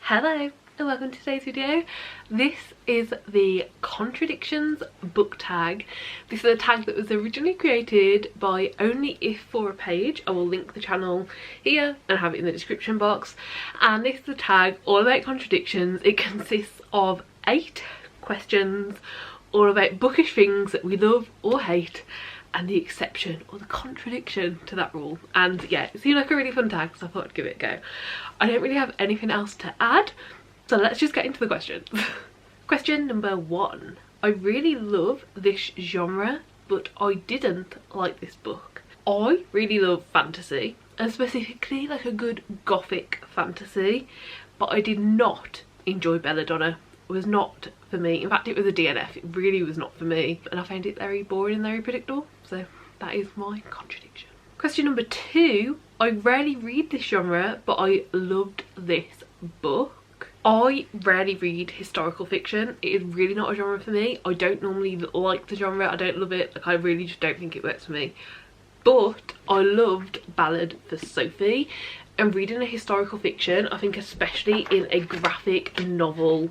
Hello and welcome to today's video. This is the contradictions book tag. This is a tag that was originally created by Only If for a Page. I will link the channel here and have it in the description box. And this is a tag all about contradictions. It consists of 8 questions all about bookish things that we love or hate, and the exception or the contradiction to that rule. And yeah, it seemed like a really fun tag, so I thought I'd give it a go. I don't really have anything else to add, so let's just get into the questions. Question number 1. I really love this genre, but I didn't like this book. I really love fantasy, and specifically like a good gothic fantasy, but I did not enjoy Belladonna. It was not for me. In fact, it was a DNF. It really was not for me, and I found it very boring and very predictable. So that is my contradiction. Question number 2. I rarely read this genre, but I loved this book. I rarely read historical fiction. It is really not a genre for me. I don't normally like the genre. I don't love it. Like, I really just don't think it works for me. But I loved Ballad for Sophie, and reading a historical fiction, I think especially in a graphic novel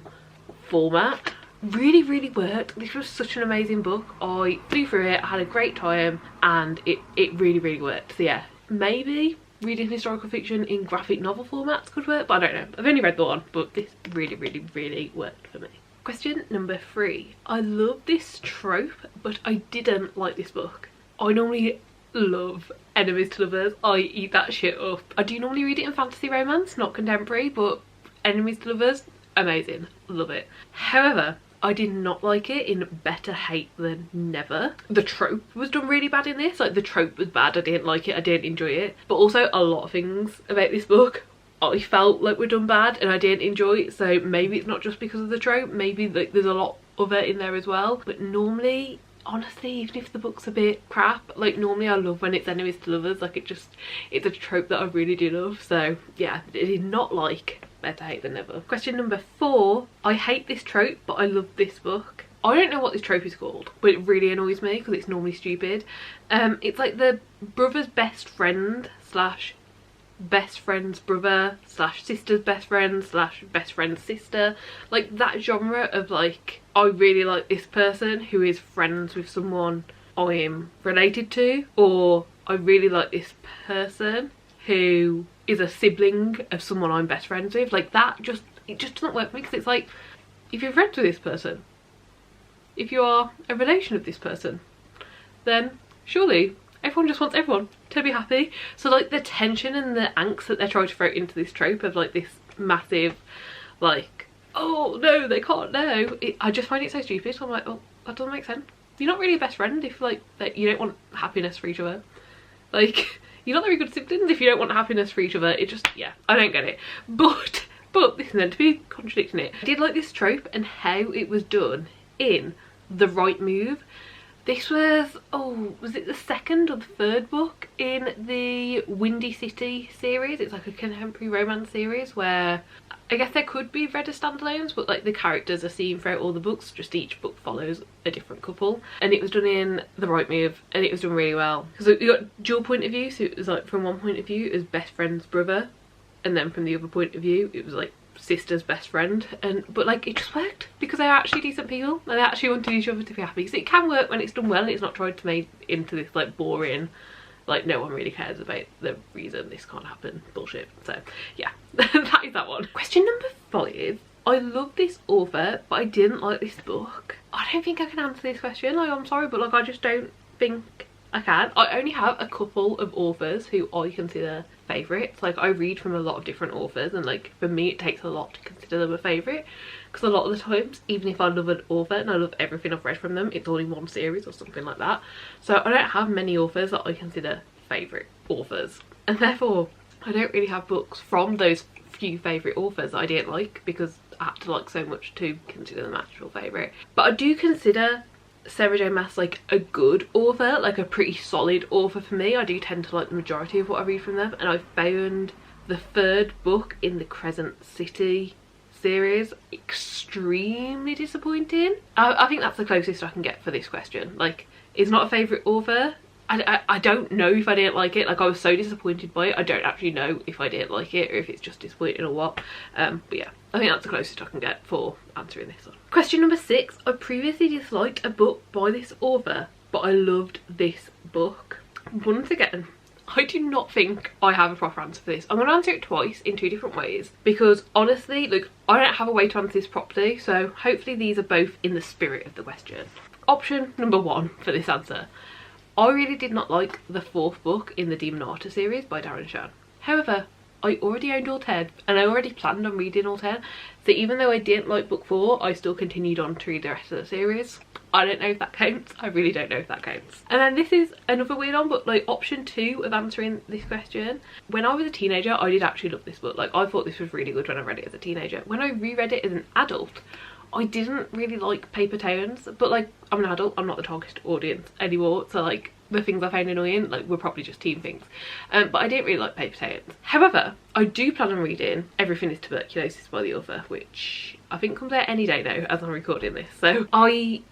format, really worked. This was such an amazing book. I flew through it, I had a great time, and it really worked. So yeah, maybe reading historical fiction in graphic novel formats could work, but I don't know. I've only read the one, but this really worked for me. Question number 3. I love this trope, but I didn't like this book. I normally love enemies to lovers. I eat that shit up. I do normally read it in fantasy romance, not contemporary, but enemies to lovers, amazing, love it. However, I did not like it in Better Hate Than Never. The trope was done really bad in this. Like, the trope was bad. I didn't like it. I didn't enjoy it. But also a lot of things about this book I felt like were done bad and I didn't enjoy it. So maybe it's not just because of the trope. Maybe like there's a lot of it in there as well. But normally, honestly, even if the book's a bit crap, like normally I love when it's enemies to lovers. Like, it's a trope that I really do love. So yeah, I did not like Better Hate Than Never. Question number 4. I hate this trope, but I love this book. I don't know what this trope is called, but it really annoys me because it's normally stupid. It's like the brother's best friend slash best friend's brother slash sister's best friend slash best friend's sister. Like that genre of like, I really like this person who is friends with someone I am related to, or I really like this person who is a sibling of someone I'm best friends with. Like that it just doesn't work for me, because it's like, if you're friends with this person, if you are a relation of this person, then surely everyone just wants everyone to be happy. So like the tension and the angst that they're trying to throw into this trope of like this massive like, oh no, they can't know, I just find it so stupid. So I'm like, oh, that doesn't make sense. You're not really a best friend if like that you don't want happiness for each other. Like, you're not very good siblings if you don't want happiness for each other. It just, yeah, I don't get it. But this is meant to be contradicting it. I did like this trope and how it was done in The Right Move. This was, oh, was it the 2nd or the 3rd book in the Windy City series? It's like a contemporary romance series where I guess there could be read as standalones, but like the characters are seen throughout all the books, just each book follows a different couple. And it was done in The Right Move, and it was done really well. Because you got dual point of view, so it was like from one point of view it was best friend's brother, and then from the other point of view it was like sister's best friend. But like it just worked because they're actually decent people and they actually wanted each other to be happy. So it can work when it's done well and it's not tried to make into this like boring, like no one really cares about the reason this can't happen bullshit. So yeah, that is that one. Question number 5. I love this author, but I didn't like this book. I don't think I can answer this question. Like, I'm sorry, but like I just don't think I can. I only have a couple of authors who I consider favourites. Like, I read from a lot of different authors, and like for me it takes a lot to consider them a favourite, because a lot of the times, even if I love an author and I love everything I've read from them, it's only one series or something like that. So I don't have many authors that I consider favourite authors, and therefore I don't really have books from those few favourite authors that I didn't like, because I had to like so much to consider them actual favourite. But I do consider Sarah J Maas like a good author, like a pretty solid author for me. I do tend to like the majority of what I read from them, and I found the 3rd book in the Crescent City series extremely disappointing. I think that's the closest I can get for this question. Like, it's not a favourite author, I don't know if I didn't like it. Like, I was so disappointed by it. I don't actually know if I didn't like it or if it's just disappointing or what. But yeah, I think that's the closest I can get for answering this one. Question number 6. I previously disliked a book by this author, but I loved this book. Once again, I do not think I have a proper answer for this. I'm going to answer it twice in 2 different ways because honestly, look, I don't have a way to answer this properly, so hopefully these are both in the spirit of the question. Option number 1 for this answer. I really did not like the 4th book in the Demon Arter series by Darren Shan. However, I already owned all 10 and I already planned on reading all 10, so even though I didn't like book 4, I still continued on to read the rest of the series. I don't know if that counts. I really don't know if that counts. And then this is another weird one, but like option 2 of answering this question. When I was a teenager, I did actually love this book. Like, I thought this was really good when I read it as a teenager. When I reread it as an adult, I didn't really like paper towns, but like, I'm an adult, I'm not the target audience anymore, so like the things I found annoying like were probably just teen things, but I didn't really like paper towns. However, I do plan on reading Everything is Tuberculosis by the author, which I think comes out any day now as I'm recording this, so I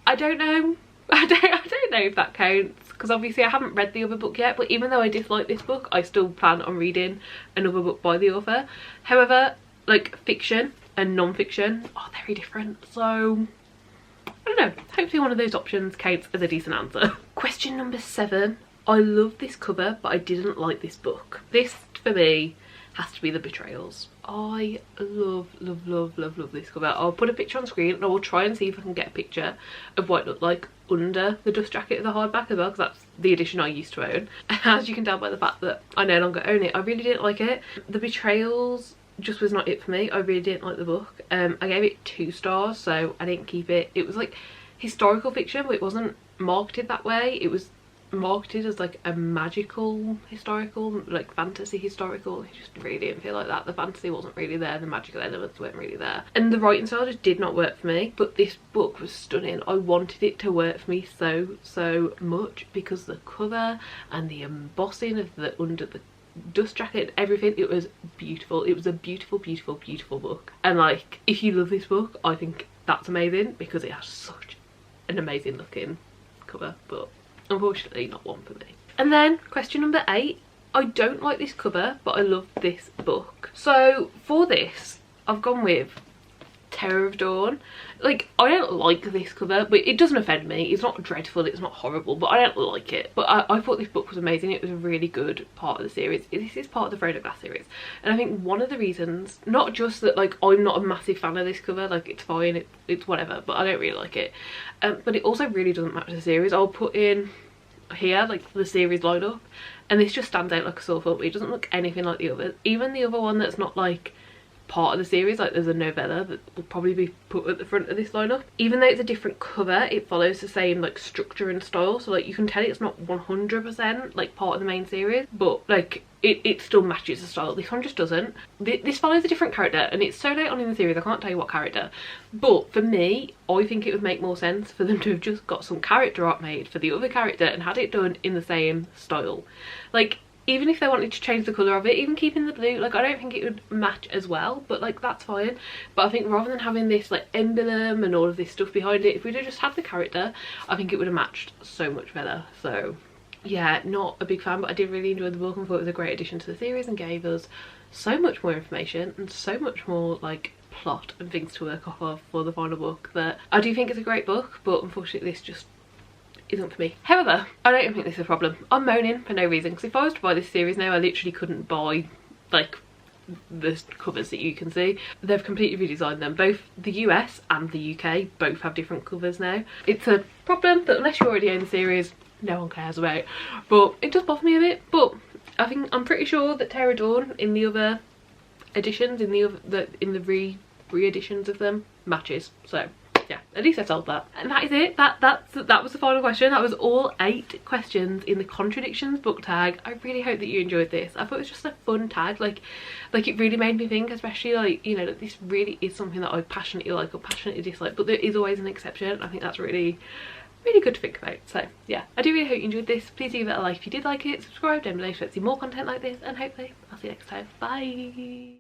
don't know. I don't know if that counts because obviously I haven't read the other book yet, but even though I dislike this book, I still plan on reading another book by the author. However, like, fiction and non-fiction are very different, so I don't know. Hopefully one of those options counts as a decent answer. Question number 7. I love this cover, but I didn't like this book. This, for me, has to be The Betrayals. I love this cover. I'll put a picture on screen and I will try and see if I can get a picture of what it looked like under the dust jacket of the hardback as well, because that's the edition I used to own. As you can tell by the fact that I no longer own it, I really didn't like it. The Betrayals just was not it for me. I really didn't like the book. I gave it 2 stars, so I didn't keep it. It was like historical fiction, but it wasn't marketed that way. It was marketed as like a magical historical, like fantasy historical. It just really didn't feel like that. The fantasy wasn't really there, the magical elements weren't really there, and the writing style just did not work for me. But this book was stunning. I wanted it to work for me so much because the cover and the embossing of the under the dust jacket and everything, it was beautiful. It was a beautiful book, and like, if you love this book, I think that's amazing because it has such an amazing looking cover, but unfortunately not one for me. And then question number 8. I don't like this cover, but I love this book. So for this, I've gone with Terror of Dawn. Like, I don't like this cover, but it doesn't offend me. It's not dreadful, it's not horrible, but I don't like it. But I thought this book was amazing. It was a really good part of the series. This is part of the Frodo Glass series, and I think one of the reasons, not just that like I'm not a massive fan of this cover, like it's fine, it's whatever, but I don't really like it, but it also really doesn't match the series. I'll put in here like the series lineup, and this just stands out like a sore thumb. It doesn't look anything like the others. Even the other one that's not like part of the series, like there's a novella that will probably be put at the front of this lineup, even though it's a different cover, it follows the same like structure and style, so like you can tell it's not 100% like part of the main series, but like it still matches the style. This one just doesn't. This follows a different character, and it's so late on in the series I can't tell you what character, but for me, I think it would make more sense for them to have just got some character art made for the other character and had it done in the same style. Like, even if they wanted to change the colour of it, even keeping the blue, like I don't think it would match as well, but like that's fine. But I think rather than having this like emblem and all of this stuff behind it, if we'd have just had the character, I think it would have matched so much better. So yeah, not a big fan, but I did really enjoy the book and thought it was a great addition to the series and gave us so much more information and so much more like plot and things to work off of for the final book, that I do think it's a great book, but unfortunately this just isn't for me. However, I don't even think this is a problem. I'm moaning for no reason, because if I was to buy this series now, I literally couldn't buy like the covers that you can see. They've completely redesigned them. Both the US and the UK both have different covers now. It's a problem that unless you already own the series, no one cares about, but it does bother me a bit. But I think I'm pretty sure that Terror Dawn in the other editions, in the re-editions of them, matches. So yeah, at least I solved that. And that is it. That was the final question. That was all 8 questions in the contradictions book tag. I really hope that you enjoyed this. I thought it was just a fun tag. Like it really made me think, especially like, you know, that this really is something that I passionately like or passionately dislike, but there is always an exception. I think that's really good to think about. So yeah, I do really hope you enjoyed this. Please give it a like if you did like it, subscribe down below to see more content like this, and hopefully I'll see you next time. Bye.